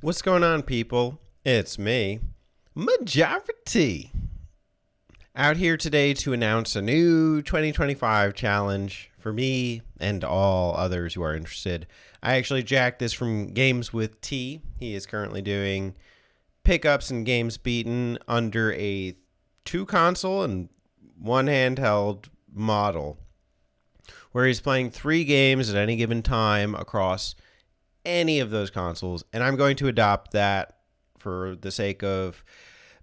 What's going on, people? It's me, Majora T, out here today to announce a new 2025 challenge for me and all others who are interested. I actually jacked this from Games with T. He is currently doing pickups and games beaten under a 2 console and 1 handheld model, where he's playing 3 games at any given time across any of those consoles, and I'm going to adopt that for the sake of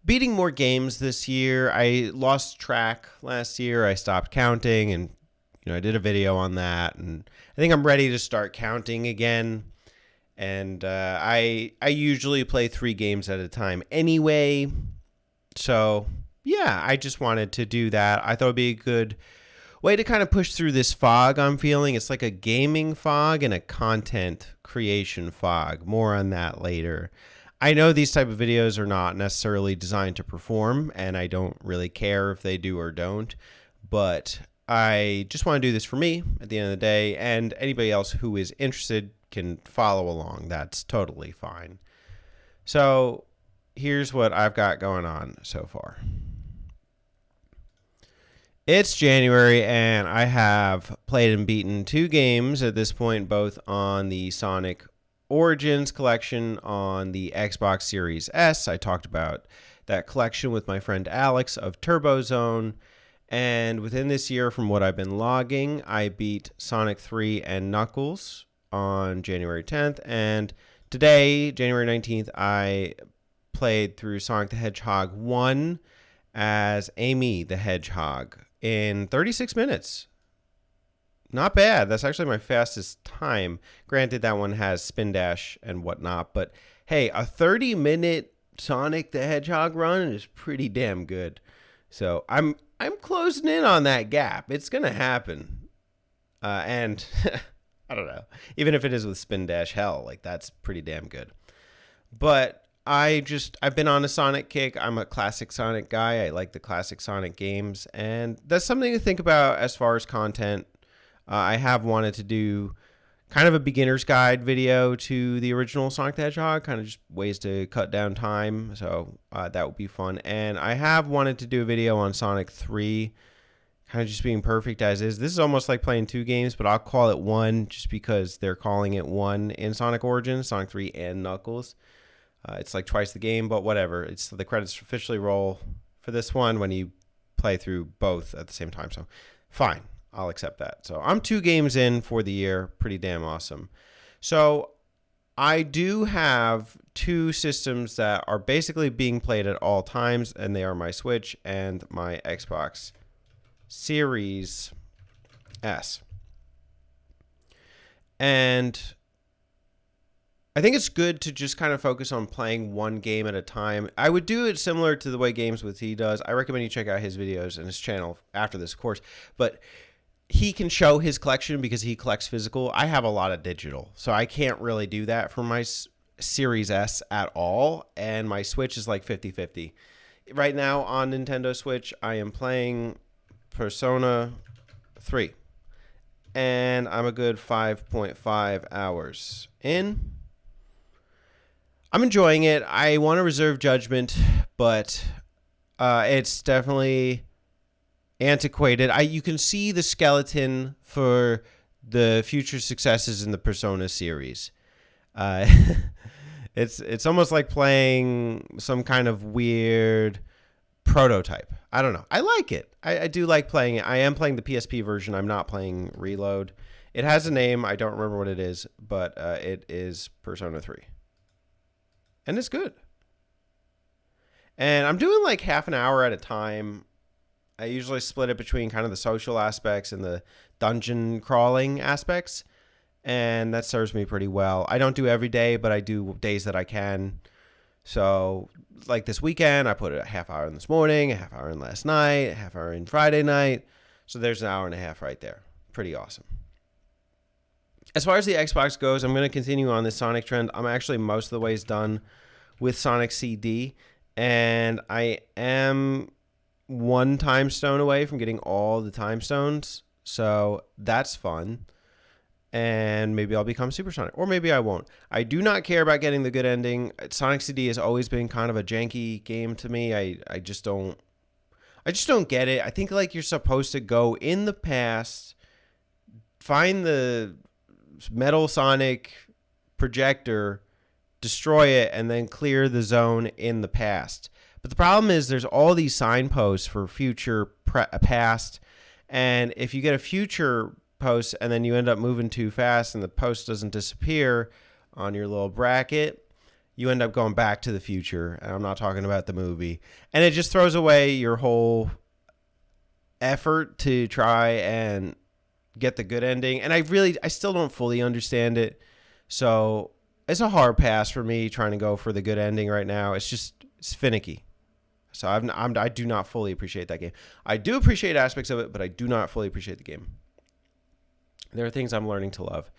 beating more games this year. I lost track last year. I stopped counting, and I did a video on that, and I think I'm ready to start counting again. And I usually play 3 games at a time anyway, so yeah, I just wanted to do that. I thought it'd be a good way to kind of push through this fog I'm feeling. It's like a gaming fog and a content creation fog. More on that later. I know these type of videos are not necessarily designed to perform, and I don't really care if they do or don't, but I just want to do this for me at the end of the day, and anybody else who is interested can follow along. That's totally fine. So here's what I've got going on so far. It's January, and I have played and beaten 2 games at this point, both on the Sonic Origins collection on the Xbox Series S. I talked about that collection with my friend Alex of Turbo Zone. And within this year, from what I've been logging, I beat Sonic 3 and Knuckles on January 10th. And today, January 19th, I played through Sonic the Hedgehog 1 as Amy the Hedgehog in 36 minutes. Not bad. That's actually my fastest time. Granted, that one has spin dash and whatnot, but hey, a 30-minute Sonic the Hedgehog run is pretty damn good. So I'm closing in on that gap. It's gonna happen, and I don't know. Even if it is with spin dash, hell, like that's pretty damn good. But I've been on a Sonic kick. I'm a classic Sonic guy. I like the classic Sonic games, and that's something to think about as far as content. I have wanted to do kind of a beginner's guide video to the original Sonic the Hedgehog, kind of just ways to cut down time. So that would be fun. And I have wanted to do a video on Sonic 3, kind of just being perfect as is. This is almost like playing 2 games, but I'll call it one just because they're calling it one in Sonic Origins, Sonic 3 and Knuckles. It's like twice the game, but whatever. It's the credits officially roll for this one when you play through both at the same time. So fine, I'll accept that. So I'm 2 games in for the year. Pretty damn awesome. So I do have 2 systems that are basically being played at all times, and they are my Switch and my Xbox Series S. And I think it's good to just kind of focus on playing 1 game at a time. I would do it similar to the way Games with He does. I recommend you check out his videos and his channel after this, of course. But he can show his collection because he collects physical. I have a lot of digital, so I can't really do that for my Series S at all. And my Switch is like 50-50. Right now on Nintendo Switch, I am playing Persona 3. And I'm a good 5.5 hours in. I'm enjoying it. I want to reserve judgment, but it's definitely antiquated. You can see the skeleton for the future successes in the Persona series. It's almost like playing some kind of weird prototype. I don't know. I like it. I do like playing it. I am playing the PSP version. I'm not playing Reload. It has a name. I don't remember what it is, but it is Persona 3. And it's good. And I'm doing like half an hour at a time. I usually split it between kind of the social aspects and the dungeon crawling aspects. And that serves me pretty well. I don't do every day, but I do days that I can. So like this weekend, I put a half hour in this morning, a half hour in last night, a half hour in Friday night. So there's an hour and a half right there. Pretty awesome. As far as the Xbox goes, I'm going to continue on this Sonic trend. I'm actually most of the ways done with Sonic CD, and I am 1 time stone away from getting all the time stones, so that's fun. and maybe I'll become Supersonic, or maybe I won't. I do not care about getting the good ending. Sonic CD has always been kind of a janky game to me. I just don't get it. I think like you're supposed to go in the past, find the metal Sonic projector, destroy it, and then clear the zone in the past. But the problem is there's all these signposts for future, past, and if you get a future post and then you end up moving too fast and the post doesn't disappear on your little bracket, you end up going back to the future. And I'm not talking about the movie. And it just throws away your whole effort to try and get the good ending. And I still don't fully understand it. So it's a hard pass for me trying to go for the good ending right now. It's finicky. So I do not fully appreciate that game. I do appreciate aspects of it, but I do not fully appreciate the game. There are things I'm learning to love.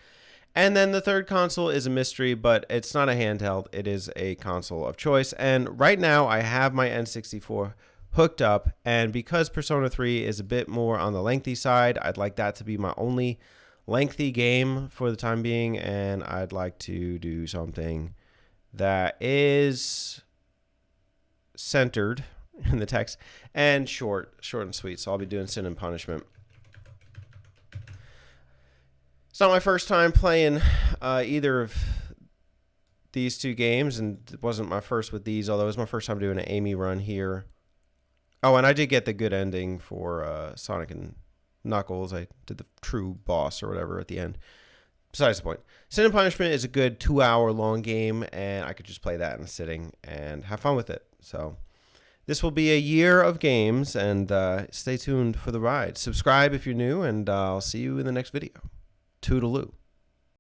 And then the third console is a mystery, but it's not a handheld. It is a console of choice. And right now I have my N64 hooked up. And because Persona 3 is a bit more on the lengthy side, I'd like that to be my only lengthy game for the time being. And I'd like to do something that is centered in the text and short and sweet. So I'll be doing Sin and Punishment. It's not my first time playing either of these two games, and it wasn't my first with these, although it was my first time doing an Amy run here. Oh, and I did get the good ending for Sonic and Knuckles. I did the true boss or whatever at the end. Besides the point. Sin and Punishment is a good 2-hour long game, and I could just play that in a sitting and have fun with it. So this will be a year of games, and stay tuned for the ride. Subscribe if you're new, and I'll see you in the next video. Toodaloo.